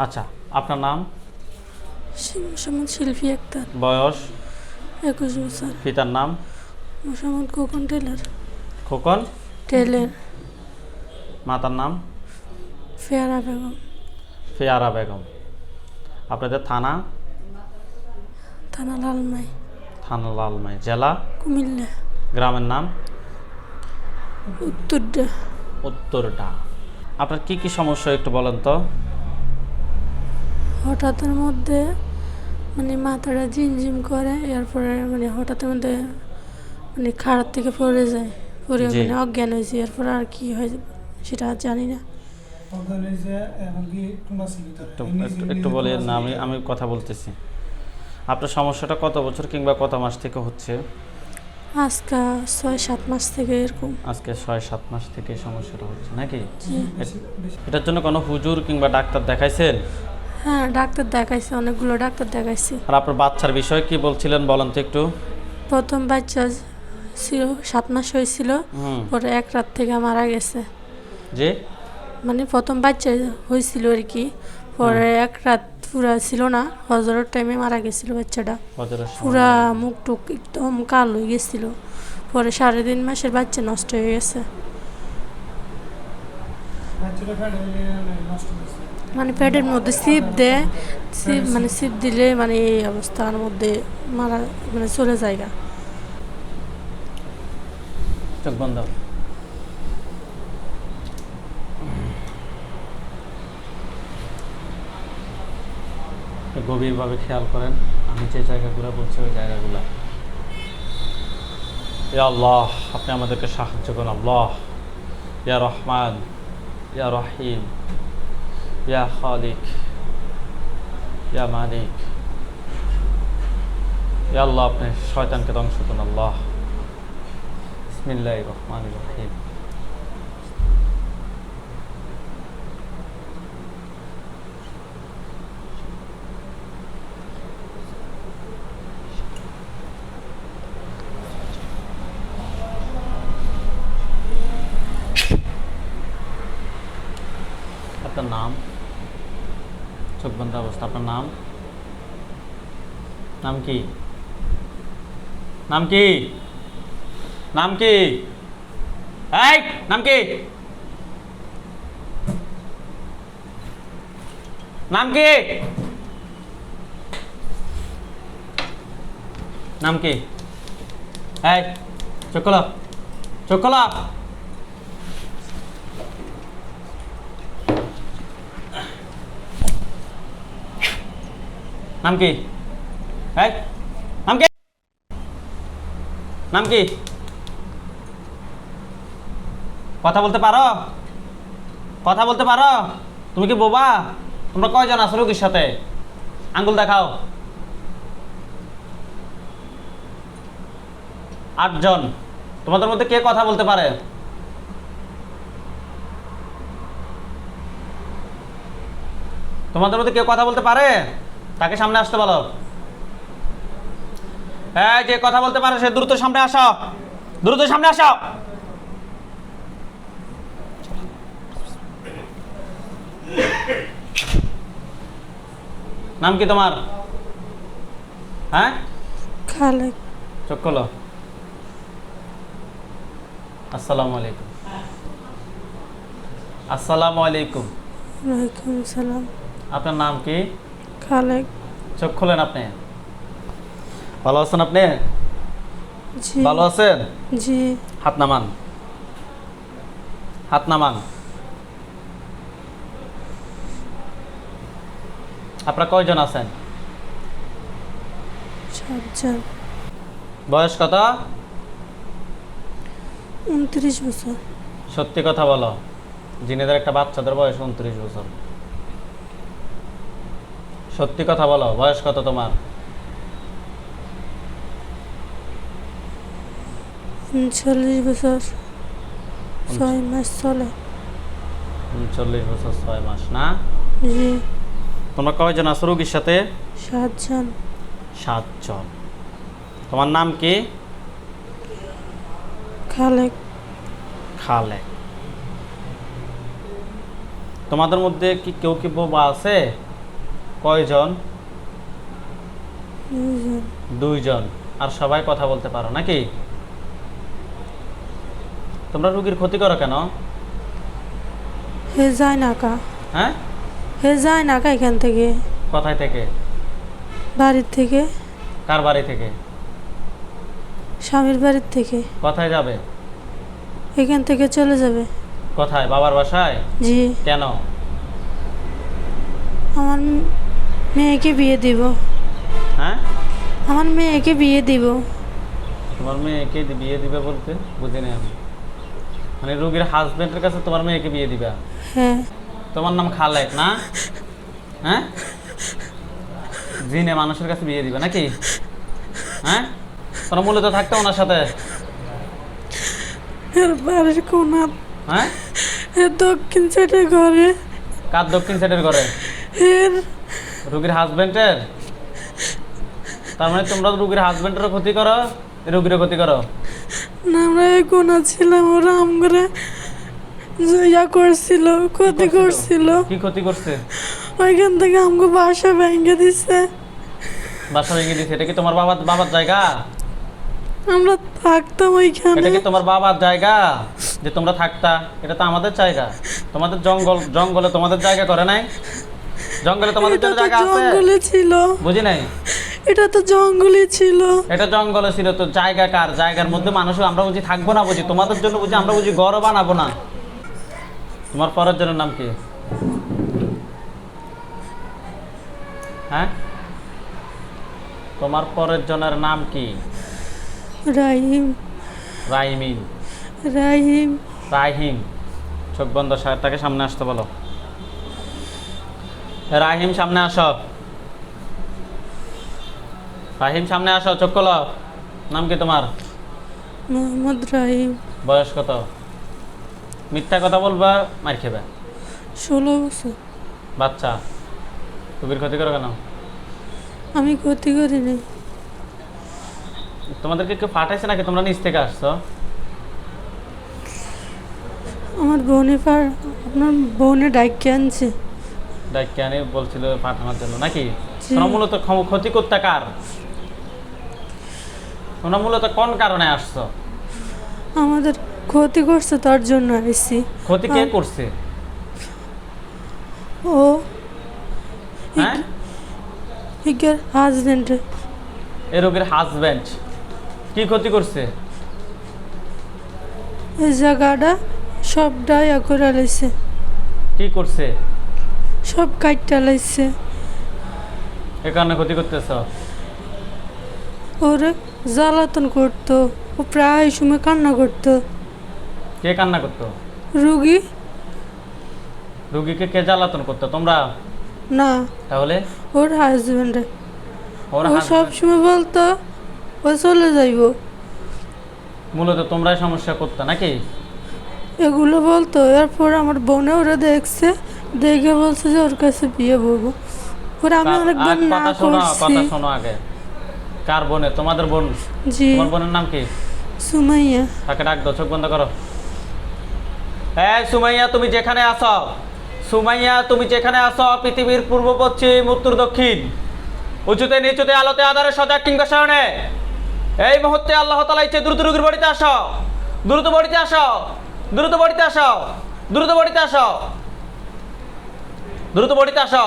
আচ্ছা, আপনার নাম? মোসাম্মদ শিল্পী আক্তার। বয়স? 21 বছর। পিতার নাম? মোসাম্মদ খোকন টেলার। খোকন টেলার। মাতার নাম? ফেয়ারা বেগম। ফেয়ারা বেগম। আপনাদের থানা? থানা লালমাই। থানা লালমাই। জেলা? কুমিল্লা। গ্রামের নাম? উত্তরডা। উত্তরডা। আপনার কি কি সমস্যা একটু বলেন তো? হঠাৎের মধ্যে মানে মাথাটা ঝিমঝিম করে, এরপরে মানে হঠাৎের মধ্যে মানে খারাপ থেকে পড়ে যায়, পরে জি। মানে অজ্ঞান হয়েছে। এরপর আর কি হয় সেটা জানি না। একটু বলে না, আমি কথা বলতেছি। আপনার সমস্যাটা কত বছর কিংবা কত মাস থেকে হচ্ছে? আজকে 6-7 মাস থেকে এরকম। আজকে 6-7 মাস থেকে এই সমস্যাটা হচ্ছে নাকি? জি। এটার জন্য কোনো হুজুর কিংবা ডাক্তার দেখাইছেন? হ্যাঁ, ডাক্তার দেখাইছি, অনেকগুলো ডাক্তার দেখাইছি। আর আপনার বাচ্চার বিষয়ে কি বলছিলেন বলেন তো একটু? প্রথম বাচ্চা ছিল 7 মাস হয়েছিল, পরে এক রাত থেকে মারা গেছে। যে মানে প্রথম বাচ্চা হয়েছিল আর কি, পরে এক রাত পুরা ছিল না, হজরের টাইমে মারা গেছিল বাচ্চাটা। পুরা মুখ টুক একদম কাল হয়ে গেছিল। পরে 3.5 মাসের বাচ্চা নষ্ট হয়ে গেছে। মানে পেটের মধ্যে ছিপ দেয়, মানে ছিপ দিলে মানে এই অবস্থার মধ্যে মারা মানে চলে যায়। চোখ বন্ধ। গভীরভাবে খেয়াল করেন, আমি যে জায়গাগুলো বলছি ওই জায়গাগুলো। ইয়া আল্লাহ, আপনি আমাদেরকে সাহায্য করুন আল্লাহ। ইয়া রহমান, ইয়া রহিম, ইয়া খালিক, ইয়া মালিক। ইয়া আল্লাহ, আপনি শয়তানকে ধ্বংস করুন আল্লাহ। বিসমিল্লাহির রহমানির রহিম। আপনার নাম? চোখ বন্ধ অবস্থা। আপনার নাম? নাম কি? নাম কি? নাম কি? এই নাম কি? নাম কি? নাম কি? এই চোখ খোলো, চোখ খোলো। নাম কি? এই নাম কি? নাম কি? কথা বলতে পারো? কথা বলতে পারো? তুমি কি বোবা? তোমরা কয়জন আছো রোগীর সাথে? আঙ্গুল দেখাও। 8 জন। তোমাদের মধ্যে কে কথা বলতে পারে? তোমাদের মধ্যে কেউ কথা বলতে পারে? তাকে সামনে আসতে বলো। এই যে কথা বলতে পারে সে দ্রুত সামনে আসো, দ্রুত সামনে আসো। নাম কি তোমার? হ্যাঁ, খালেক। চোখ খোলো। আসসালামু আলাইকুম। আসসালামু আলাইকুম। ওয়ালাইকুম সালাম। আপনার নাম কি? খালেক। চোখ খোলেন আপনি। ভালো আছেন আপনি? জি। ভালো আছেন? জি। হাত নামান, হাত নামান। আপনারা কয়জন আছেন? 7 জন। বয়স কত? 29 বছর। সত্যি কথা বলো। জিনেদের একটা বাচ্চাদের বয়স 29 বছর। সত্যি কথা বলো, বয়স কত তোমার? 39 বছর 6 মাস চলে। 39 বছর 6 মাস না? জি। তোমরা কয়জন আছো রোগীর সাথে? 7 জন। 7 জন। তোমার নাম কি? খালেক। খালেক। তোমাদের মধ্যে কি কেউ কি বোবা আছে? কয়জন? দুইজন। 2 জন। আর সবাই কথা বলতে পারো নাকি? তোমরা রোগীর ক্ষতি করো কেন? হে যায় না কা, হ্যাঁ, হে যায় না কা এখান থেকে, কোথায় থেকে? বাড়ির থেকে, কার বাড়ি থেকে? স্বামীর বাড়ির থেকে। কোথায় যাবে? এখান থেকে চলে যাবে। কোথায়? বাবার বাসায়? জি। কেন? আমার মেয়েকে বিয়ে দিব। হ্যাঁ, আমার মেয়েকে বিয়ে দিব। তোমার মেয়েকে বিয়ে দিবে বলতে বুঝিনি আমি। মানে রোগীর হাজবেন্ডের কাছে তোমার মেয়েকে বিয়ে দিবা? হ্যাঁ। তোমার নাম খালেক না? হ্যাঁ, জিনে মানুষের কাছে বিয়ে দিবে নাকি? হ্যাঁ, তোমরা মূলত থাকতে ওনার সাথে? এর বাড়ির কোনা, হ্যাঁ, এর দক্ষিণ সাইডে ঘরে। কার দক্ষিণ সাইডের ঘরে? এর রোগীর হাজবেন্ডের। তার মানে তোমরা রোগীর হাজবেন্ডেরও ক্ষতি করো, রোগীরও ক্ষতি করো। না, আমরা এই কোনা ছিলাম, ওরা আমগরে ইয়া করছিল, ক্ষতি করছিল। কি ক্ষতি করছে? ওইখান থেকে আমগো বাসা ভেঙে দিছে। বাসা ভেঙে দিছে? এটা কি তোমার বাবার জায়গা? আমরা থাকতাম ওইখানে। এটা কি তোমার বাবার জায়গা যে তোমরা থাকতা? এটা তো আমাদের জায়গা। তোমাদের জঙ্গলে তোমাদের জায়গা করে নাই? জঙ্গলে তোমাদের এটা জন্য তো জায়গা আছে? জঙ্গলে ছিল। বুঝি নাই। এটা তো জঙ্গলে ছিল। এটা জঙ্গলে ছিল তো জায়গা কার? জায়গার মধ্যে মানুষ আমরা বুঝি থাকবো না? বুঝি তোমাদের জন্য বুঝি আমরা বুঝি ঘর বানাবো না? তোমার পরের জনের নাম কি? হ্যাঁ, তোমার পরের জনের নাম কি? রাহিম। রাইমিন। রাহিম। রাহিম। চোখ বন্ধ, তাকে সামনে আসতে বলো। রাহিম সামনে আসো। রাহিম সামনে আসো, চোখ খোলো। নাম কি তোমার? মোহাম্মদ রাহিম। বয়স কত? মিথ্যা কথা বলবা, মার খেবে। 16 বছর। বাচ্চা। রোগীর ক্ষতি করো কেন? আমি ক্ষতি করিনি। তোমাদেরকে কেউ পাঠাইছে নাকি তোমরা নিচ থেকে আসছো? আমার আপনার বোনে ডাইকে আনছে। ডাক্তার বলছিল পাঠানোর জন্য নাকি? জি। তোমরা মূলত ক্ষতি করতে কার? তোমরা মূলত কোন কারণে আসছো? আমাদের ক্ষতি করছে, তার জন্য আসছি। ক্ষতি কে করছে? ও হ্যাঁ, ইগের হাজবেন্ড। এই রোগীর হাজবেন্ড কি ক্ষতি করছে? এই জায়গাটা সব ডাইয়া করে লাইছে, কি করছে? সব কাইটটা লাইছে। এ কারণে ক্ষতি করতেছ? ওরে জ্বালাতন করতো, ও প্রায় সময় কান্না করতো। কে কান্না করতো? রুগী। রুগীকে কে জ্বালাতন করতো? তোমরা? না, তাহলে ওর হাজবেন্ড। ওর ও সব সময় বলতো ও চলে যাইব। মূলত তোমরাই সমস্যা করতো নাকি? এগুলো বলতো। এরপর আমার বোনে ওরা দেখছে, দেখে বলছে যে ওর কাছে বিয়ে বলবো। পরে আমি অনেকবার না কথা শোনো, করছি। কথা শোনো আগে। কার বোনে? তোমাদের বোন? জি। তোমার বোনের নাম কি? সুমাইয়া। তাকে ডাক দাও, চোখ বন্ধ করো। এই সুমাইয়া, তুমি যেখানে আছো, সুমাইয়া তুমি যেখানে আছো, পৃথিবীর পূর্ব পশ্চিম উত্তর দক্ষিণ, উঁচুতে নিচুতে আলোতে আধারে সজাগ কিংবা শয়নে, এই মুহূর্তে আল্লাহ তাআলা ইচ্ছে দ্রুত রোগীর বাড়িতে আসো, দ্রুত বাড়িতে আসো, দ্রুত বাড়িতে আসো, দ্রুত বাড়িতে আসো, দ্রুত বাড়িতে আসো।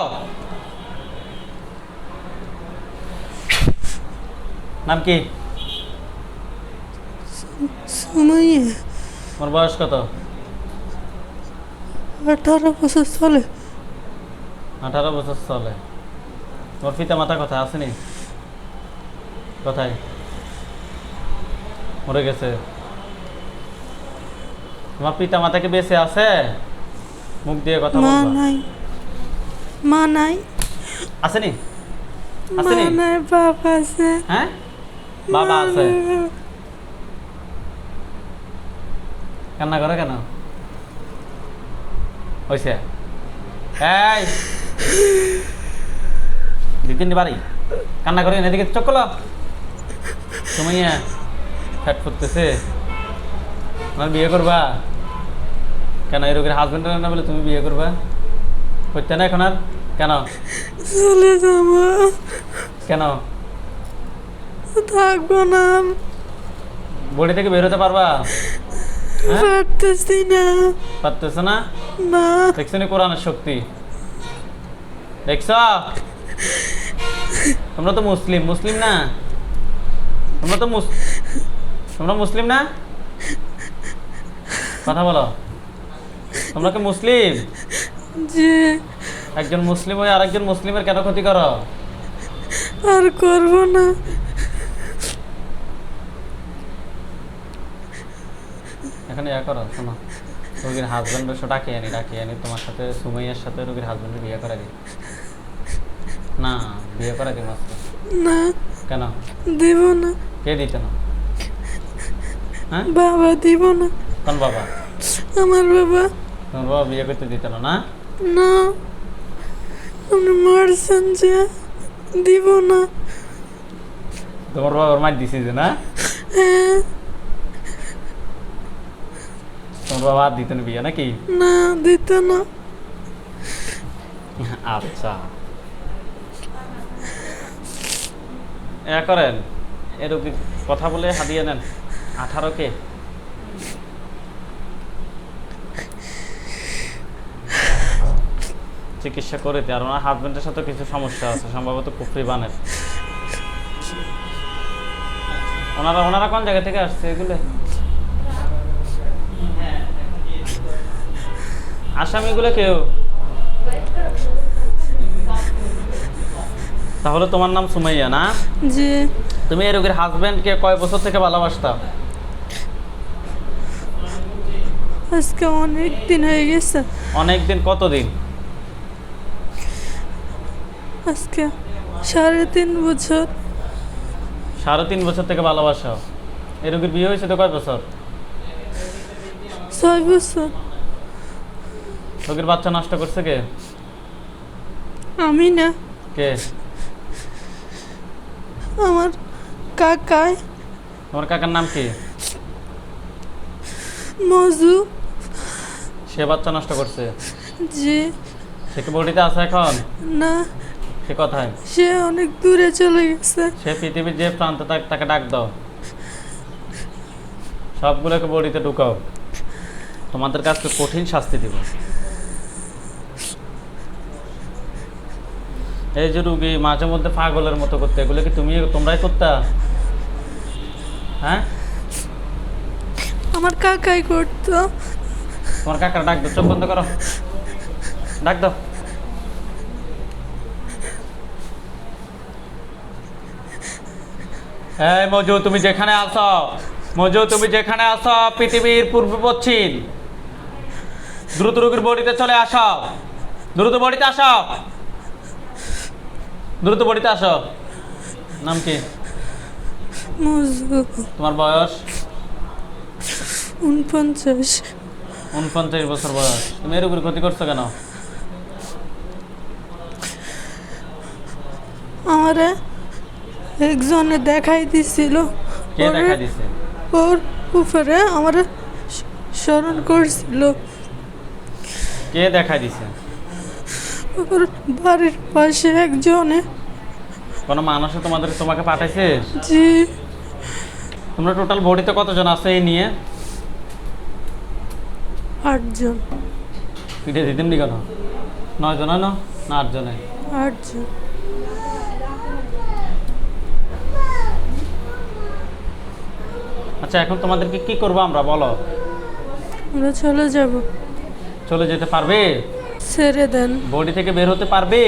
নাম কি? সুমাইয়া। তোমার বয়স কত? 18 বছর চলে। 18 বছর চলে। তোমার পিতা মাতা কথা আসেনি? কোথায়? মরে গেছে। তোমার পিতা মাতা কি বেঁচে আছে? মুখ দিয়ে কথা মা বলবা। নাই। মা নাই। আসেনি? মা আসেনি? নাই, বাবা আছে। হ্যাঁ, বাবা আছে। কান্না করে কেন? হয়েছে? এই দিদিন বাড়ি কান্না করে এদিকে চোখ খোলো। তুমি ফ্যাট করতেছে, আমার বিয়ে করবা কেন? এই রোগের হাজবেন্ড না বলে তুমি বিয়ে করবা? করতে না এখন আর? কেন চলে যাবো, কেন থাকবো না, বডি থেকে বেরোতে পারবা? হ্যাঁ? পারতেছি না। পারতেছ না? না, দেখছো নি কোরআনের শক্তি? দেখছ? তোমরা তো মুসলিম, মুসলিম না? তোমরা মুসলিম না? কথা বলো। তোমরা কি মুসলিম? যে একজন মুসলিম হয়ে আরেকজন মুসলিমের কেন ক্ষতি করো? আর করবো না। এখানে ইয়া করো, শোনো, রোগীর হাজব্যান্ডের সাথে ডাকিয়ে আনি তোমার সাথে, সুমাইয়ার সাথে রোগীর হাজব্যান্ডের বিয়ে করা দিই। না, বিয়ে করা দিই মাস্টার। না, কেন? দিব না। কে দিতে না? হ্যাঁ, বাবা দিব না। কোন বাবা? আমার বাবা। তোমার বাবা বিয়ে করতে দিত না? না, না, আপনি মারছেন যে, দিব না। তোমার বাবার মার দিছি যে, না? হ্যাঁ, তোমার বাবা আর দিত না বিয়ে নাকি? না, দিত না। আচ্ছা, এ করেন, এ রোগীর কথা বলে হাদিয়ে নেন 18কে। চিকিৎসা করে দিই। আর ওনার হাজবেন্ডের সাথে কিছু সমস্যা আছে, সম্ভবত কুফরি বানের। ওনারা কোন জায়গা থেকে আসছে এগুলো? আসামিগুলো কেউ? তাহলে তোমার নাম সুমাইয়া না? যে তুমি এই রোগীর হাজবেন্ডকে কয় বছর থেকে ভালোবাসতা? আজকে অনেক দিন হয়ে গেছে। অনেক দিন? কতদিন? আজকে 3.5 বছর। 3.5 বছর থেকে ভালোবাসা। এই রোগীর বিয়ে হয়েছে তো কয় বছর? 6 বছর। রোগীর বাচ্চা নষ্ট করছে কে? আমি না, কে? আমার কাকায়। তোমার কাকার নাম কি? মজু। সে বাচ্চা নষ্ট করছে? যে সে কি বডিতে আছে এখন? না, সে কোথায়? সে অনেক দূরে চলে গেছে। সে পৃথিবীর যে প্রান্তে তাকে ডাক দাও, সবগুলোকে বডিতে ঢুকাও। তোমাদের কাছে কঠিন শাস্তি দিব। এই যে রুগী মাঝে মধ্যে পাগলের মতো করতে, এগুলো কি তোমরাই করতা? হ্যাঁ, আমার কাকাই করতো। তোমার কাকার ডাক দাও, চোখ বন্ধ করো, ডাক দাও। এই মজু, তুমি যেখানে আসো, মজু তুমি যেখানে আসো, পৃথিবীর পূর্ব পশ্চিম, দ্রুত রোগীর বডিতে চলে আসো, দ্রুত বডিতে আসো, দ্রুত বডিতে আসো। নাম কি? মজু। তোমার বয়স? 49। 49 বছর বয়স। তুমি এই রোগীর ক্ষতি করছো কেন? আমারে একজনে দেখাই দিছিল। কে দেখা দিছে? ওর উপরে আমার স্মরণ করছিল। কে দেখা দিছে? ওর বাড়ির পাশে একজনে। কোনো মানুষে তোমাকে পাঠাইছে? জি। তোমরা টোটাল বডিতে কতজন আছে এই নিয়ে? 8 জন। পিঠে দিতেন নি কেন? 9 জন না 8 জনে? 8 জন। আচ্ছা, এখন তোমাদেরকে কি করবো আমরা, বলো? আমরা চলে যাব। চলে যেতে পারবে? ছেড়ে দেন। বডি থেকে বের হতে পারবে?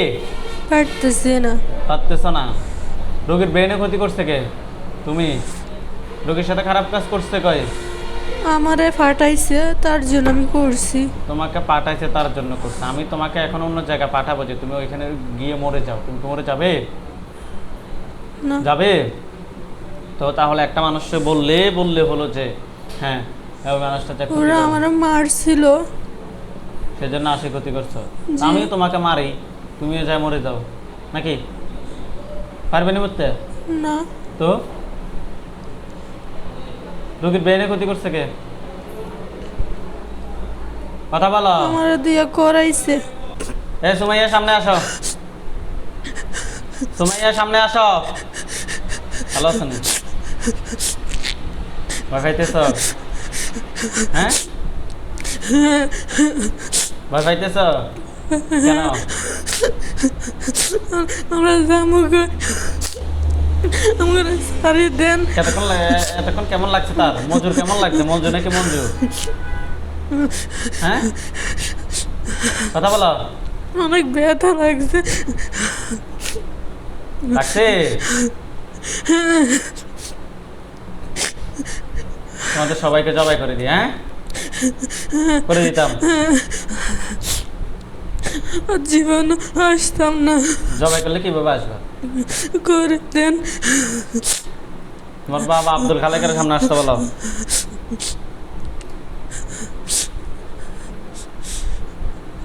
পারতেছি না। পারতেছ না? রোগীর ব্রেনে ক্ষতি করছে কে? তুমি? রোগীর সাথে খারাপ কাজ করছে কয়? আমারে ফাটাইছে, তার জন্য আমি করছি। তোমাকে পাঠাইছে তার জন্য করছে। আমি তোমাকে এখন অন্য জায়গায় পাঠাবো যে তুমি ওইখানে গিয়ে মরে যাও। তুমি কি মরে যাবে? না। যাবে? তো তাহলে একটা মানুষকে বললে হলো যে হ্যাঁ, ওই মানুষটা যা ক্ষতি ওরা করলো, আমার মারছিল। সেজন্য আসে ক্ষতি করছো। জি। আমিও তোমাকে মারি, তুমিও যাই মরে যাও, নাকি? পারবে না মরতে? না। তো রোগীর ব্রেনে ক্ষতি করছে কে? কথা বলো। আমার দিয়ে করাইছে। এ সুমাইয়া সামনে আসো, সুমাইয়া সামনে আসো। ভালো আছেন? ভয় পাইতেছ? হ্যাঁ, ভয় পাইতেছ কেন? আমরা যাবো গো, আমরা সারি দেন। এতক্ষণ কেমন লাগছে তার? মঞ্জুর কেমন লাগছে? মঞ্জু নাকি মঞ্জু? হ্যাঁ, কথা বলো। অনেক ব্যথা লাগছে। লাগছে? তোমাদের সবাইকে জবাই করে দিই, হ্যাঁ করে দিতাম। আর জীবন আসতাম না। জবাই করলে কিভাবে আসবে? করে দেন। তোমার বাবা আব্দুল খালেকের সামনে আসতে বলো।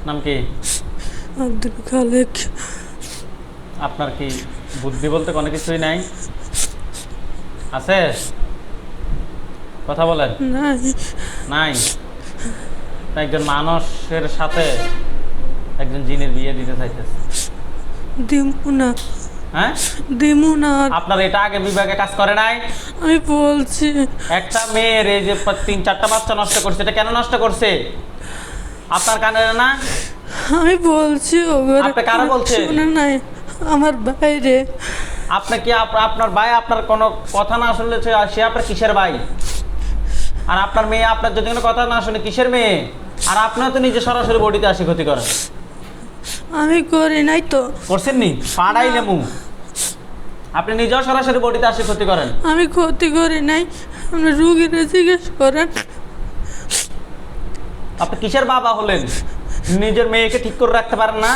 নাম কি? আব্দুল খালেক। আপনার কি বুদ্ধি বলতে কোনো কিছুই নাই? আছে? কথা বলেন। নাই। নাই? একজন মানুষের সাথে একজন জিনের বিয়ে দিতে চাইতেছে। দিমু না। হ্যাঁ, দিমু না। আপনার এটা আগে বিভাগে কাজ করে নাই? আমি বলছি একটা মেয়ের এই যে 3-4টা বাচ্চা নষ্ট করছে, এটা কেন নষ্ট করছে? আপনার কানে না? আমি বলছি ওগরে। আপনি কারা বলছেন? শুনে নাই আমার বাইরে। আপনি কি আপনার ভাই আপনার কোনো কথা না শুনলে সে আপনার কিসের ভাই? আর আপনার মেয়ে আপনার যদি কোনো কথা না শুনে কিসের মেয়ে? আর আপনার তো নিজে সরাসরি বডিতে আসি ক্ষতি করেন। আমি করি নাই তো। করছেন নি? পাড়াই লেমু। আপনি নিজেও সরাসরি বডিতে আসি ক্ষতি করেন। আমি ক্ষতি করি নাই। আপনি রুগীরা জিজ্ঞেস করেন। আপনি কিসের বাবা হলেন? নিজের মেয়েকে ঠিক করে রাখতে পারেন না?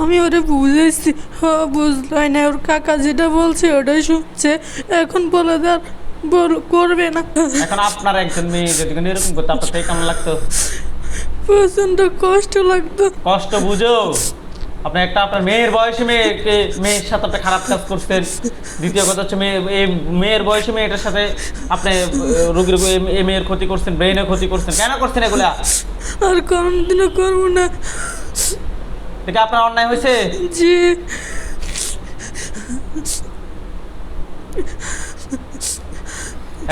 আমি ওরে বুঝেছি, ও বুঝলই না। ওর কাকা যেটা বলছে ওটাই শুনছে। এখন বলে দেন করবে না। এখন আপনার একজন মেয়ে যদি এরকম করতো, আপনার থেকে কেমন লাগতো? প্রচন্ড কষ্ট লাগতো। কষ্ট বুঝো। আপনি একটা আপনার মেয়ের বয়সী মেয়ের সাথে আপনি খারাপ কাজ করছেন। দ্বিতীয় কথা হচ্ছে মেয়ের বয়সী মেয়েটার সাথে আপনি রোগীর মেয়ের ক্ষতি করছেন, ব্রেনের ক্ষতি করছেন। কেন করছেন এগুলা? আর কোনদিনও করবো না। এটা আপনার অন্যায় হয়েছে। জি।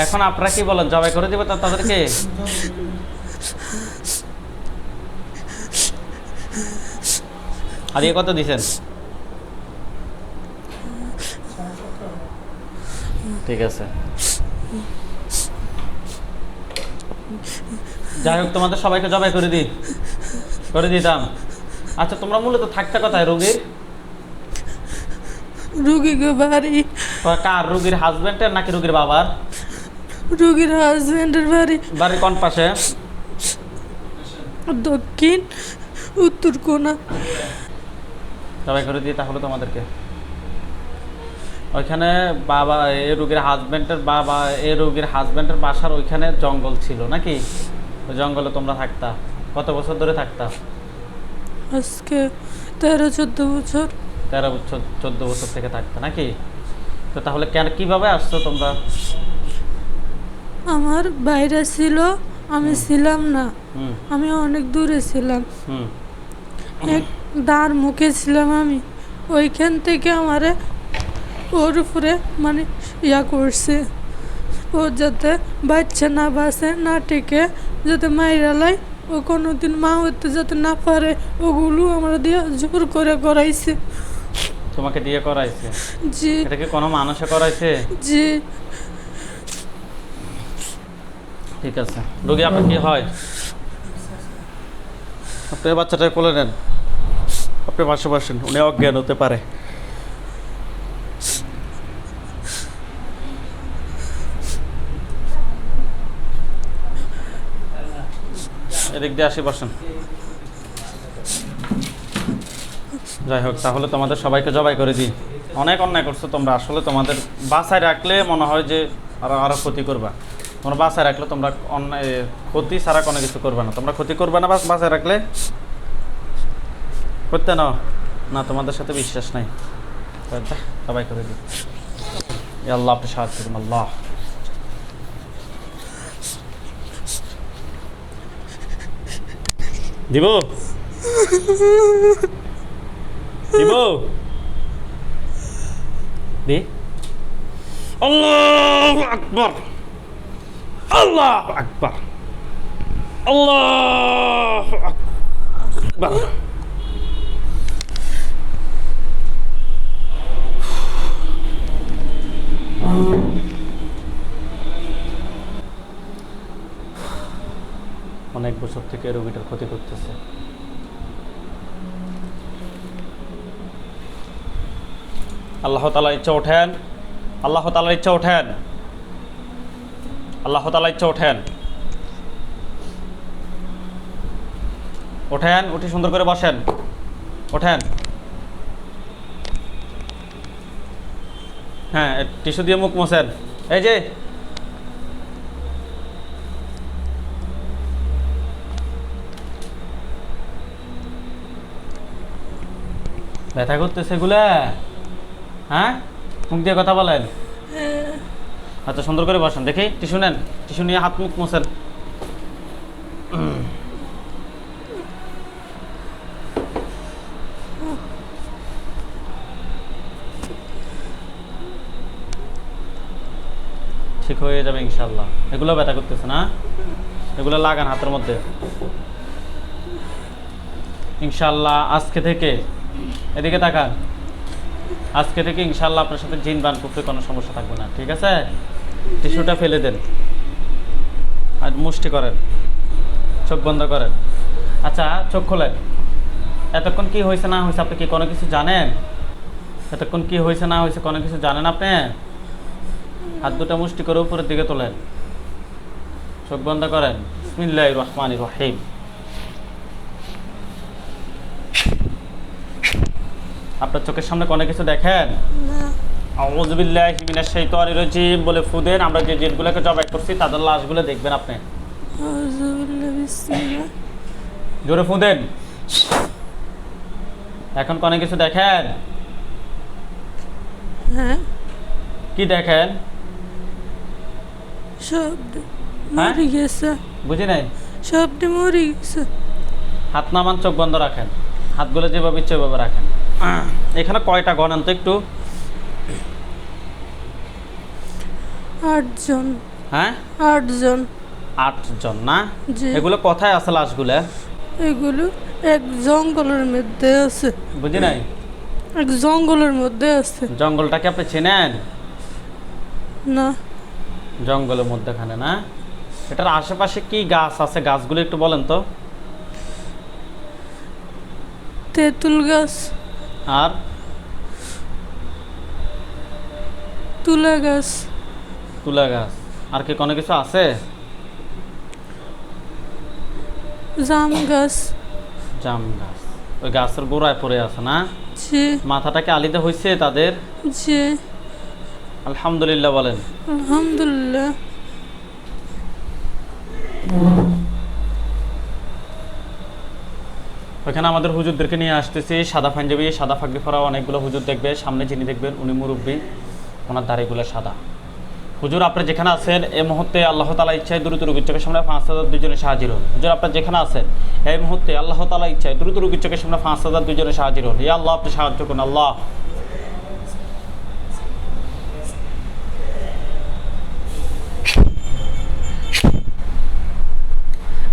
এখন আপনারা কি বলেন, জবাই করে দেবে তাদেরকে? আর কত দিছেন? ঠিক আছে, যাই হোক তোমাদের সবাইকে জবাই করে দিতাম। আচ্ছা, তোমরা মূলত থাকতে কোথায়? রুগীকে বাড়ি। কার? রুগীর হাজবেন্ডের নাকি রুগীর বাবার? রুগীর হাজবেন্ডের বাড়ি। বাড়ি কোন পাশে? দক্ষিণ উত্তর কোনা। জবাই করে দিই তাহলে তোমাদেরকে। ওইখানে বাবা এই রুগীর হাজবেন্ডের বাসার ওইখানে জঙ্গল ছিল নাকি? ওই জঙ্গলে তোমরা থাকতা? কত বছর ধরে থাকতা? আজকে 13-14 বছর। 13-14 বছর থেকে থাকতা নাকি? তো তাহলে কিভাবে আসছো তোমরা? আমার বাইরে ছিল, আমি ছিলাম না। আমি অনেক দূরে ছিলাম। এক দাঁড় মুখে ছিলাম আমি। ওইখান থেকে আমারে ওর উপরে মানে করছে। ও যাতে বাচ্চা না বাঁচে, না টিকে, যাতে মাইরালাই, ও কোনোদিন মা হতে যাতে না পারে, ওগুলো আমরা দিয়ে জোর করে করাইছে। তোমাকে দিয়ে করাইছে? জি। এটা কি কোনো মানুষে করাইছে? জি। ঠিক আছে। রোগী আপনার কি হয়? আপনি বাচ্চাটাকে কোলে নেন, আপনি পাশে বসেন, উনি অজ্ঞান হতে পারে। এদিক দিয়ে আসি, বসেন। যাই হোক, তাহলে তোমাদের সবাইকে জবাই করে দিই। অনেক অন্যায় করছো তোমরা। আসলে তোমাদের বাসায় রাখলে মনে হয় যে আরো ক্ষতি করবা। তোমরা বাসায় রাখলে তোমরা অন্যায় ক্ষতি ছাড়া কোনো কিছু করবে না। তোমরা ক্ষতি করবে না বাসায় রাখলে? করতে নাও না, তোমাদের সাথে বিশ্বাস নাই। সবাই করে দিই। আল্লাহ আপনি সাহায্য করুন। আল্লাহ দিব। দিব দি আল্লাহু আকবার আল্লাহু আকবার আল্লাহু আকবার অনেক বছর থেকে রোগীটার ক্ষতি করতেছে। আল্লাহ তাআলার ইচ্ছা ওঠেন, আল্লাহ তাআলার ইচ্ছা ওঠেন, আল্লাহ তাআলার ইচ্ছা ওঠেন, ওঠেন, উঠে সুন্দর করে বসেন, ওঠেন। হ্যাঁ, টিস্যু দিয়ে মুখ মোছেন। এই যে ব্যথা করতেছে এগুলা, হ্যাঁ মুখ দিয়ে কথা বলেন। আচ্ছা সুন্দর করে বসেন, দেখি টিস্যু নেন, টিস্যু নিয়ে হাত মুখ মোছেন। ঠিক হয়ে যাবে ইনশাল্লাহ। এগুলো ব্যথা করতেছে না, এগুলো লাগান হাতের মধ্যে ইনশাল্লাহ। আজকে থেকে এদিকে তাকান, আজকে থেকে ইনশাল্লাহ আপনার সাথে জিন বান করতে কোনো সমস্যা থাকবে না, ঠিক আছে? টিস্যুটা ফেলে দেন আর মুষ্টি করেন, চোখ বন্ধ করেন। আচ্ছা চোখ খোলেন। এতক্ষণ কি হয়েছে না হয়েছে আপনি কি কোনো কিছু জানেন? এতক্ষণ কি হয়েছে না হয়েছে কোনো কিছু জানেন আপনি? হাত দুটো মুষ্টি করে উপরের দিকে তোলেন, চোখ বন্ধ করেন। বিসমিল্লাহির রহমানির রহিম। আপনার চোখের সামনে কোনো কিছু দেখেন? আউযু বিল্লাহি মিনাশ শাইতানির রাজিম বলে ফু দেন। আমরা যে জিনগুলোকে জবাই করছি তাদের লাশগুলো দেখবেন আপনি। আউযু বিল্লাহি বিসমিল্লাহ। জোরে ফু দেন। এখন কোনো কিছু দেখেন? হ্যাঁ। কি দেখেন? শব্দ মরে গেছে। বুঝি নাই। শব্দ মরে গেছে। হাত নামান, চোখ বন্ধ রাখেন, হাতগুলো যেভাবে ইচ্ছে ওইভাবে রাখেন। এখানে কয়টা গণান তো একটু? 8 জন। হ্যাঁ 8 জন। 8 জন না? জি। এগুলো কোথায় আছে লাশগুলো? এগুলো এক জঙ্গলের মধ্যে আছে। বুঝি নাই। এক জঙ্গলের মধ্যে আছে। জঙ্গলটাকে আপনি চেনেন? না। জঙ্গলের মধ্যেখানে না? এটার আশেপাশে কি গাছ আছে, গাছগুলো একটু বলেন তো। তেঁতুল গাছ, আর তুলা গাছ। তুলা গাছ। আর কি কোনো কিছু আছে? জাম গাছ। জাম গাছ। ওই গাছের গোড়ায় পড়ে আছে না? জি। মাথাটাকে আলিদা হয়েছে তাদের? জি। আলহামদুলিল্লাহ বলেন। আলহামদুলিল্লাহ। ওখানে আমাদের হুজুরদেরকে নিয়ে আসতেছি, সাদা পাঞ্জাবি, সাদা ফাগড়ি পরা অনেকগুলো হুজুর দেখবে। সামনে যিনি দেখবেন উনি মুরব্বী, ওনার দাড়িগুলো সাদা। হুজুর আপনার যেখানে আছেন এই মুহূর্তে আল্লাহ তাআলা ইচ্ছায় দ্রুত রোগীর চোখের সামনে 5000 দুজনে হাজির হন। হুজুর আপনার যেখানে আছেন এই মুহূর্তে আল্লাহ তাআলা ইচ্ছায় দ্রুত রোগীর চোখের সামনে 5000 দুজনে হাজির হন। ইয়া আল্লাহ আপনি সাহায্য করুন আল্লাহ।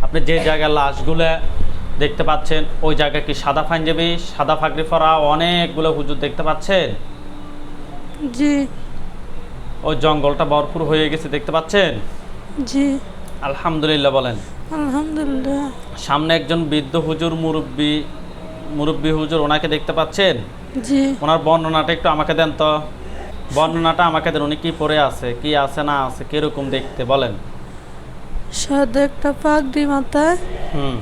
আপনি যে জায়গায় লাশগুলো দেখতে পাচ্ছেন ওই জায়গায় কি সাদা পাঞ্জাবি, সাদা ফাগড়ি পরা অনেকগুলো হুজুর দেখতে পাচ্ছেন? জি। ওই জঙ্গলটা ভরপুর হয়ে গেছে দেখতে পাচ্ছেন? জি। আলহামদুলিল্লাহ বলেন। আলহামদুলিল্লাহ। সামনে একজন বৃদ্ধ হুজুর, মুরব্বী হুজুর, ওনাকে দেখতে পাচ্ছেন? জি। ওনার বর্ণনাটা একটু আমাকে দেন তো। বর্ণনাটা আমাকে দেন, উনি কি পরে আছে, কি আছে না আছে, কিরকম দেখতে বলেন। সাদা একটা পাগড়ি মাথায়, হুম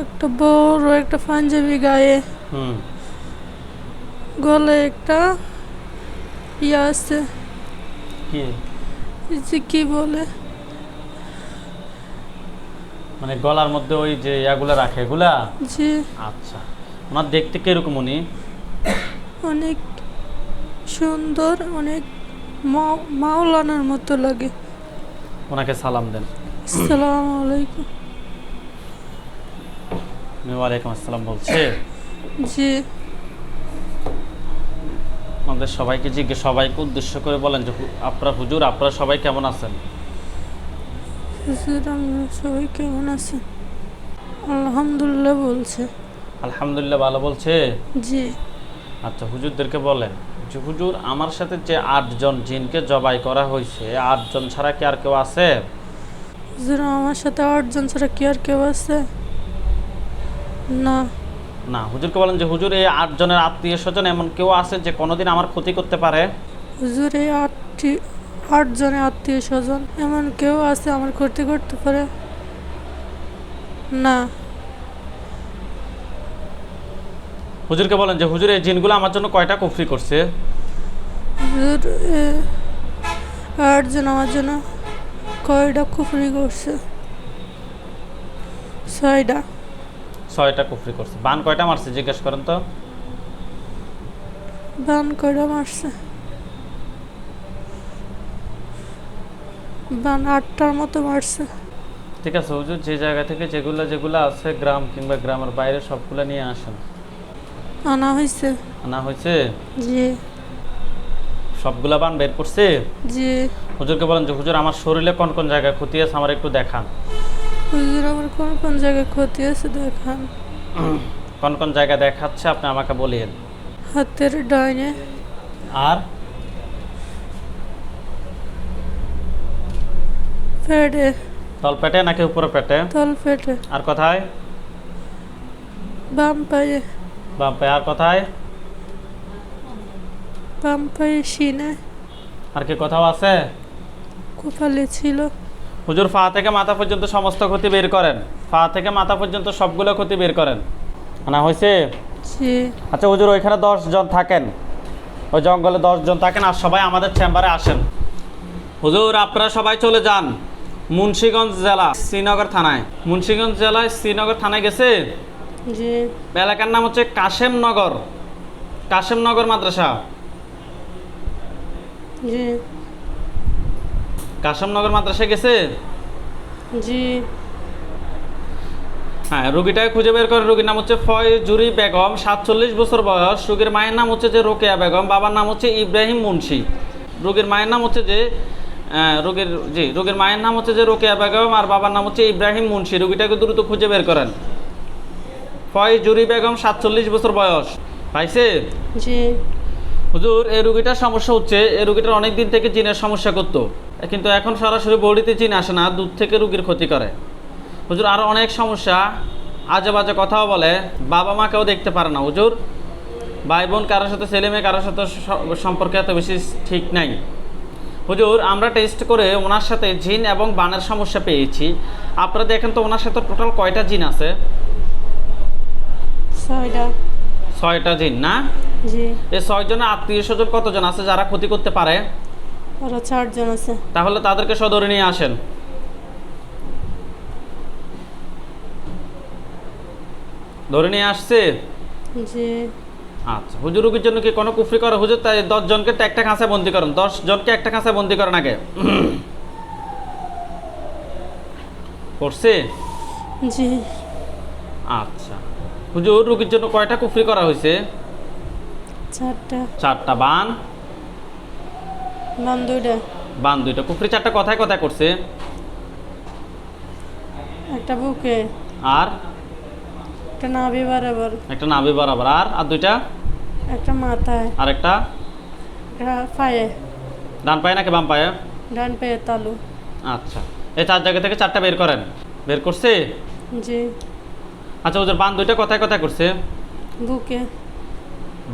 একটা বড় একটা পাঞ্জাবি গায়ে, হুম গলায় একটা ইয়ে আছে, কি এই যে কি বলে, মানে গলার মধ্যে ওই যে ইয়াগুলা রাখে এগুলা? জি। আচ্ছা, ওনার দেখতে কিরকম উনি? অনেক সুন্দর, অনেক মাওলানার মতো লাগে। ওনাকে সালাম দেন। আসসালামু আলাইকুম। ওয়ালাইকুম আসসালাম বলছে। জি আমাদের সবাইকে সবাইকে উদ্দেশ্য করে বলেন যে আপনারা হুজুর আপনারা সবাই কেমন আছেন? হুজুর আমরা সবাই কেমন আছেন? আলহামদুলিল্লাহ বলছে। আলহামদুলিল্লাহ ভালো বলছে। জি আচ্ছা হুজুরদেরকে বলেন যে হুজুর আমার সাথে যে 8 জন জিনকে জবাই করা হয়েছে 8 জন ছাড়া কি আর কেউ আছে? হুজুর আমার সাথে 8 জন ছাড়া কি আর কেউ আছে? না। না, হুজুরকে বলেন যে হুজুর এই 8 জনের আত্মীয় স্বজন এমন কেউ আছে যে কোনোদিন আমার ক্ষতি করতে পারে? হুজুর এই 8 জনের আত্মীয় স্বজন এমন কেউ আছে আমার ক্ষতি করতে পারে? না। হুজুরকে বলেন যে হুজুর এই জিনগুলো আমার জন্য কয়টা কুফরি করছে? হুজুর 8 জন আমার জন্য কয়টা কুফরি করছে? 6টা। 6টা কুফরি করছে। বান কয়টা মারছে জিজ্ঞেস করেন তো। বান কয়টা মারছে? বান 8টার মতো মারছে। ঠিক আছে হুজুর, যে জায়গা থেকে যেগুলো আছে গ্রাম কিংবা গ্রামের বাইরে সবগুলো নিয়ে আসেন। আনা হয়েছে। আনা হয়েছে? জি সবগুলা বান বের করছে? জি। হুজুরকে বলেন যে হুজুর আমার শরীরে কোন কোন জায়গায় ক্ষতি আছে আমার একটু দেখান। হুজুর আমার কোন কোন জায়গায় ক্ষতি আছে দেখান। কোন কোন জায়গা দেখাচ্ছে আপনি আমাকে বলিয়েন। হাতের ডাইনে। আর পেটে। তল পেটে নাকি উপরে পেটে? তল পেটে। আর কোথায়? বাম পায়ে। বাম পায়ে। আর কোথায়? বাম পায়ে সিনে। আর কি কোথাও আছে? কপালে ছিল। হুজুর পা থেকে মাথা পর্যন্ত সমস্ত ক্ষতি বের করেন। পা থেকে মাথা পর্যন্ত সবগুলো ক্ষতি বের করেন। আনা হয়েছে? জি। আচ্ছা হুজুর ওইখানে 10 জন থাকেন, ওই জঙ্গলে 10 জন থাকেন আর সবাই আমাদের চেম্বারে আসেন। হুজুর আপনারা সবাই চলে যান মুন্সিগঞ্জ জেলা শ্রীনগর থানায়। মুন্সিগঞ্জ জেলায় শ্রীনগর থানায় গেছে। জি। এলাকার নাম হচ্ছে কাশেমনগর। কাশেমনগর মাদ্রাসা। জি কাশেমনগর মাদ্রাসায় গেছে। জি। হ্যাঁ, রুগীটাকে খুঁজে বের করে। রুগীর নাম হচ্ছে ফয়জুরি বেগম, 47 বছর বয়স। রুগীর মায়ের নাম হচ্ছে যে রোকেয়া বেগম, বাবার নাম হচ্ছে ইব্রাহিম মুন্সি। রুগীর মায়ের নাম হচ্ছে যে রুগীর মায়ের নাম হচ্ছে যে রোকেয়া বেগম আর বাবার নাম হচ্ছে ইব্রাহিম মুন্সি। রুগীটাকে দ্রুত খুঁজে বের করেন। ফয়জুরি বেগম, 47 বছর বয়স। পাইছে? জি। হুজুর এই রুগীটার সমস্যা হচ্ছে এই রুগীটার অনেক দিন থেকে জিনের সমস্যা করতো, কিন্তু এখন সরাসরি বডিতে জিন আসে না, দুধ থেকে রুগীর ক্ষতি করে। হুজুর আরও অনেক সমস্যা, আজে বাজে কথাও বলে, বাবা মাকেও দেখতে পারে না। হুজুর ভাই বোন কারোর সাথে, ছেলে মেয়ে কারোর সাথে সম্পর্ক এত বেশি ঠিক নাই। হুজুর আমরা টেস্ট করে ওনার সাথে জিন এবং বানের সমস্যা পেয়েছি। আপনারা দেখেন তো ওনার সাথে টোটাল কয়টা জিন আছে? 6টা। 6টা জিন না? জি। এই 6 জনের আত্মীয় স্বজন কতজন আছে যারা ক্ষতি করতে পারে? ওরা 4 জন আছে। তাহলে তাদেরকে সদরে নিয়ে আসেন। ধরে নিয়ে আসছে? জি। আচ্ছা হুজুর রুগীর জন্য কি কোনো কুফরি করে? হুজুর তাই 10 জনকে তো একটা খাঁচায় বন্দি করেন। 10 জনকে একটা খাঁচায় বন্দি করেন আগে। করছে? জি। আচ্ছা হুজুর রুগীর জন্য কয়টা কুফরি করা হয়েছে? 4টা। 4টা। বান? বাম 2টা। বান 2টা। কুফরি 4টা কথায় কথায় করছে? একটা বুকে। আর একটা নাভি বরাবর। একটা নাভি বরাবর। আর 2টা? একটা মাথায়। আর একটা? একটা পায়ে। ডান পায়ে নাকি বাম পায়ে? ডান পায়ে তালু। আচ্ছা এই 4 জায়গা থেকে 4টা বের করেন। বের করছে? জি। আচ্ছা হুজুর বান 2টা কথায় কথায় করছে? বুকে।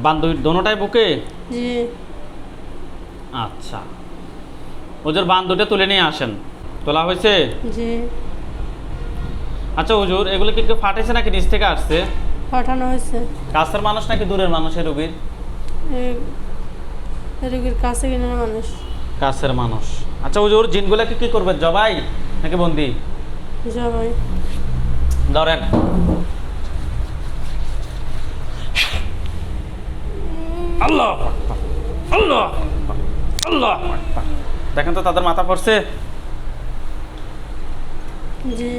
বান দোনোটাই বুকে? জি। আচ্ছা হুজুর বান 2টা তুলে নিয়ে আসেন। তোলা হয়েছে? জি। আচ্ছা হুজুর এগুলো কি কেউ ফাটেছে নাকি নিচ থেকে আসছে? পাঠানো হয়েছে। কাছের মানুষ নাকি দূরের মানুষ এই রোগীর? রোগীর কাছে কিনে মানুষ। কাছের মানুষ। আচ্ছা হুজুর জিনগুলাকে কি করবেন, জবাই নাকি বন্দি? জবাই। ধরেন। আল্লাহ আল্লাহ আল্লাহ। দেখেন তো তাদের মাথা পড়ছে? জি।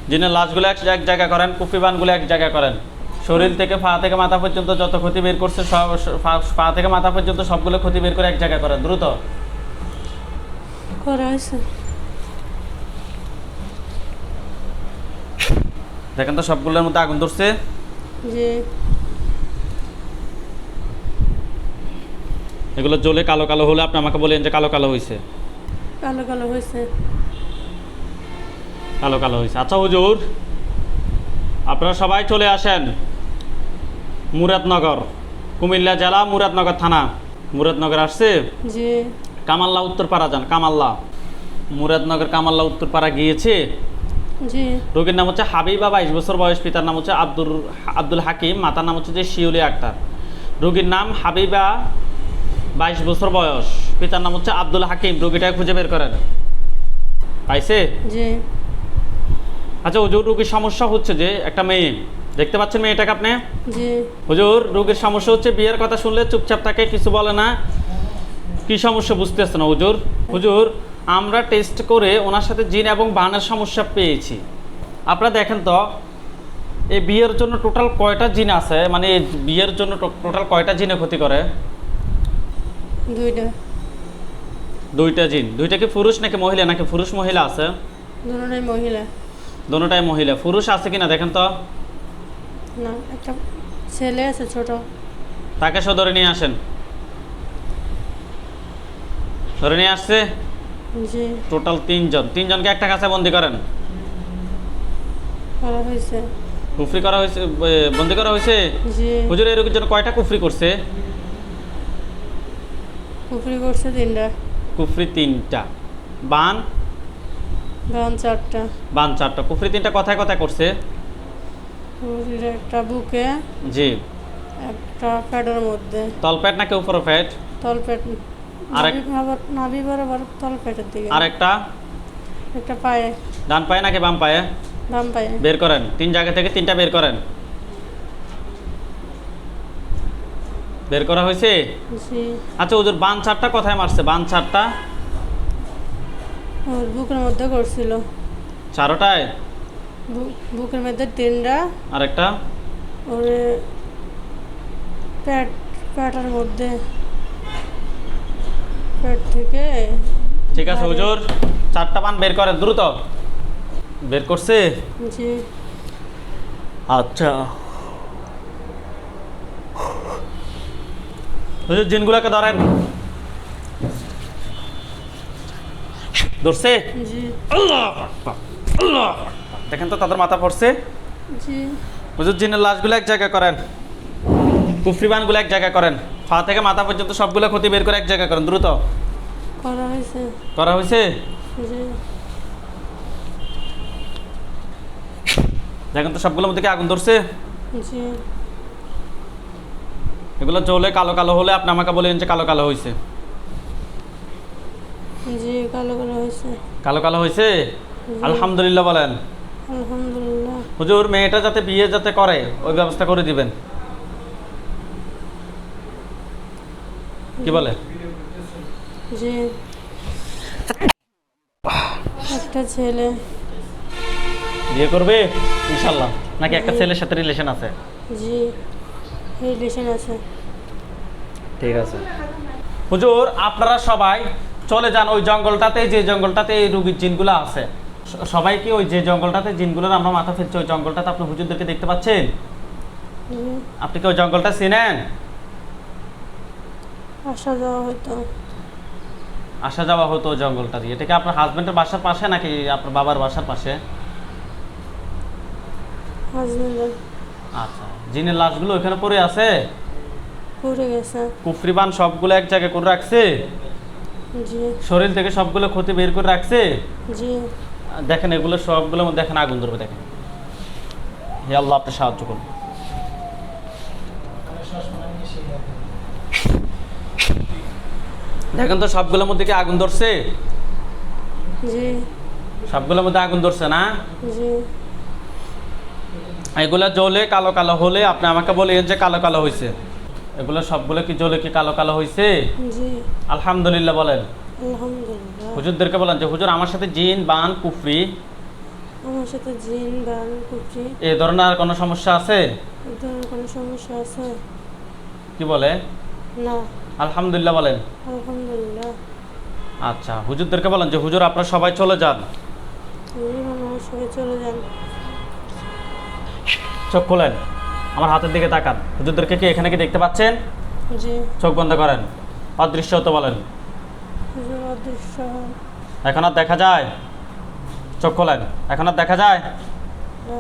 জিনের লাশগুলো এক জায়গা করেন, কুফরিবানগুলো এক জায়গা করেন। শরীর থেকে পা থেকে মাথা পর্যন্ত যত ক্ষতি বের করছে সব, পা থেকে মাথা পর্যন্ত সবগুলো ক্ষতি বের করে এক জায়গা করেন দ্রুত। করা হয়েছে। দেখেন তো সবগুলোর মধ্যে আগুন ধরছে। জি। এগুলো জ্বলে কালো কালো হলে আপনি আমাকে বলেন যে কালো কালো হয়েছে। কালো কালো হয়েছে। কালো কালো হয়েছে। আচ্ছা হুজুর, আপনারা সবাই চলে আসেন মুরাদনগর, কুমিল্লা জেলা মুরাদনগর থানা। মুরাদনগর আসছে? জি। কামাল্লা উত্তরপাড়া যান, কামাল্লা। মুরাদনগর কামাল্লা উত্তরপাড়া গিয়েছে। জি। রোগীর নাম হচ্ছে হাবিবা, 22 বছর বয়স। পিতার নাম হচ্ছে আব্দুল হাকিম, মাতার নাম হচ্ছে যে শিউলি আক্তার। রোগীর নাম হাবিবা, 22 বছর বয়স। পিতার নাম হচ্ছে আব্দুল হাকিম। রোগীটাকে খুঁজে বের করেন। পাইছে? জি। আচ্ছা হুজুর, রোগীর সমস্যা হচ্ছে যে একটা মেয়ে, দেখতে পাচ্ছেন মেয়েটাকে আপনি? জি। হুজুর, রোগীর সমস্যা হচ্ছে বিয়ের কথা শুনলে চুপচাপ থাকে, কিছু বলে না। কি সমস্যা বুঝতেছে না হুজুর? হুজুর, আমরা টেস্ট করে ওনার সাথে জিন এবং বানের সমস্যা পেয়েছি। আপনারা দেখেন তো এই বিয়ের জন্য টোটাল কয়টা জিন আছে, মানে এই বিয়ের জন্য টোটাল কয়টা জিনে ক্ষতি করে? দুইটা। দুইটা জিন। দুইটা কি পুরুষ নাকি মহিলা, নাকি পুরুষ মহিলা আছে? দুটোটাই মহিলা। দুটোটাই মহিলা। পুরুষ আছে কিনা দেখেন তো। না, একটা ছেলে আছে ছোট। তাকে সে ধরে নিয়ে আসেন। ধরে নিয়ে আসছে জি। টোটাল 3 জন। 3 জনকে একটা কাছে বন্দি করেন। করা হয়েছে। কুফরি করা হয়েছে, বন্দি করা হয়েছে। জি। হুজুর, এই রোগীর জন্য কয়টা কুফরি করছে? কুফরি করছে 3টা। কুফরি 3টা, বান বান 4টা। বান 4টা। কুফরি 3টা কথায় কথায় করছে। কুফরির একটা বুকে, জি। একটা পেটের মধ্যে। তলপেট নাকি উপর পেট? তলপেট। আরেক- নাভি বরাবর তলপেটের দিকে। আর একটা একটা পায়ে। ডান পায়ে নাকি বাম পায়ে? বাম পায়ে। বের করেন। 3 জায়গা থেকে 3টা বের করেন। বের করা হয়েছে? জি। আচ্ছা হুজুর, বান 4টা কথায় মারছে? বান 4টা ওর বুকের মধ্যে করছিল। 4টায়? বুকের মধ্যে 3টা। আরেকটা? ওর পেটের মধ্যে, পেট থেকে। ঠিক আছে হুজুর, 4টা বান বের করেন দ্রুত। বের করছে? জি। আচ্ছা হুজুর, জিনগুলোকে ধরেন। ধরছে? জি। আল্লাহ আকবার, আল্লাহ আকবার। দেখেন তো তাদের মাথা পড়ছে। জি। হুজুর, জিনের লাশগুলো এক জায়গায় করেন, কুফরিবানগুলো এক জায়গায় করেন, পা থেকে মাথা পর্যন্ত সবগুলো ক্ষতি বের করে এক জায়গায় করেন দ্রুত। করা হয়েছে। করা হয়েছে? জি। দেখেন তো সবগুলোর মধ্যে কি আগুন ধরছে? জি। এগুলো জ্বলে কালো কালো হলে আপনি আমাকে বলেন যে কালো কালো হয়েছে। জি। কালো কালো হয়েছে। কালো কালো হয়েছে? আলহামদুলিল্লাহ বলেন। আলহামদুলিল্লাহ। হুজুর, মেয়েটা যাতে বিয়ে যাতে করে ওই ব্যবস্থা করে দিবেন। কি বলে? জি। একটা ছেলে। বিয়ে করবে ইনশাল্লাহ, নাকি একটা ছেলের সাথে রিলেশন আছে? জি। রিলেশন আছে। ঠিক আছে হুজুর, আপনারা সবাই চলে যান ওই জঙ্গলটাতে, যে জঙ্গলটাতে এই রুগীর জিনগুলো আছে। সবাই কি ওই যে জঙ্গলটাতে জিনগুলোর আমরা মাথা ফেলছি, ওই জঙ্গলটাতে আপনি হুজুরদেরকে দেখতে পাচ্ছেন? জি। আপনি কি ওই জঙ্গলটা চিনেন? আসা যাওয়া হতো। আসা যাওয়া হতো ওই জঙ্গলটা দিয়ে। এটা কি আপনার হাজবেন্ডের বাসার পাশে নাকি আপনার বাবার বাসার পাশে? হাজবেন্ডের। আচ্ছা, জিনের লাশগুলো ওইখানে পড়ে আছে? পড়ে গেছে। কুফরিবান সবগুলো এক জায়গায় করে রাখছে? জি। শরীর থেকে সবগুলো ক্ষতি বের করে রাখছে? জি। দেখেন এগুলো সবগুলোর মধ্যে দেখেন আগুন ধরবে। দেখেন, হে আল্লাহ আপনি সাহায্য করুন। দেখেন তো সবগুলোর মধ্যে কি আগুন ধরছে? জি। সবগুলোর মধ্যে আগুন ধরছে না? জি। এগুলা জ্বলে কালো কালো হলে আপনি আমাকে বলেন যে কালো কালো হয়েছে। এগুলো সবগুলো কি জ্বলে কি কালো কালো হয়েছে? জি। আলহামদুলিল্লাহ বলেন। আলহামদুলিল্লাহ। হুজুরদেরকে বলেন যে হুজুর, আমার সাথে জিন বান কুফরি আমার সাথে জিন বান কুচি এই ধরনের আর কোনো সমস্যা আছে? এই ধরনের কোনো সমস্যা আছে? কি বলে? না। আলহামদুলিল্লাহ বলেন। আলহামদুলিল্লাহ। আচ্ছা, হুজুরদেরকে বলেন যে হুজুর আপনারা সবাই চলে যান। আমার সবাই চলে যান। চোখ খোলেন, আমার হাতের দিকে তাকান। হুজুরদেরকে কি এখানে কি দেখতে পাচ্ছেন? জি। চোখ বন্ধ করেন, অদৃশ্য হতে বলেন। হুজুর অদৃশ্য হন। এখন আর দেখা যায়? চোখ খোলেন, এখন আর দেখা যায়? না।